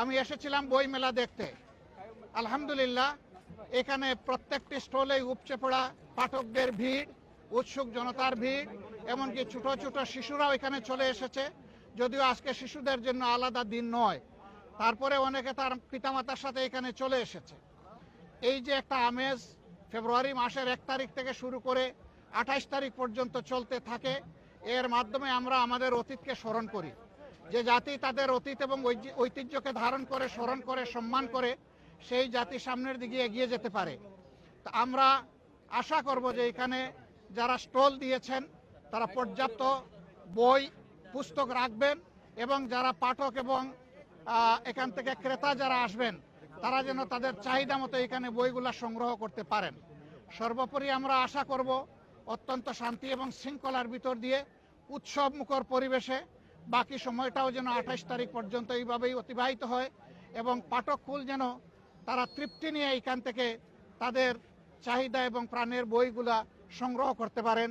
আমি এসেছিলাম বই মেলা দেখতে। আলহামদুলিল্লাহ, এখানে প্রত্যেকটি স্টলেই উপচে পড়া পাঠকদের ভিড়, উৎসুক জনতার ভিড়, এমনকি ছোট ছোট শিশুরাও এখানে চলে এসেছে। যদিও আজকে শিশুদের জন্য আলাদা দিন নয়, তারপরে অনেকে তার পিতামাতার সাথে এখানে চলে এসেছে। এই যে একটা আমেজ ফেব্রুয়ারি মাসের 1 তারিখ থেকে শুরু করে 28 তারিখ পর্যন্ত চলতে থাকে, এর মাধ্যমে আমরা আমাদের অতীতকে স্মরণ করি। যে জাতি তাদের অতীত এবং ঐতিহ্যকে ধারণ করে, স্মরণ করে, সম্মান করে, সেই জাতি সামনের দিকে এগিয়ে যেতে পারে। তা আমরা আশা করব যে এখানে যারা স্টল দিয়েছেন তারা পর্যাপ্ত বই পুস্তক রাখবেন, এবং যারা পাঠক এবং এখান থেকে ক্রেতা যারা আসবেন তারা যেন তাদের চাহিদা মতো এখানে বইগুলা সংগ্রহ করতে পারেন। সর্বোপরি আমরা আশা করব অত্যন্ত শান্তি এবং শৃঙ্খলার ভিতর দিয়ে উৎসব মুখর পরিবেশে বাকি সময়টাও যেন 28 তারিখ পর্যন্ত এইভাবেই অতিবাহিত হয়, এবং পাঠককুল যেন তারা তৃপ্তি নিয়ে এখান থেকে তাদের চাহিদা এবং প্রাণের বইগুলা সংগ্রহ করতে পারেন।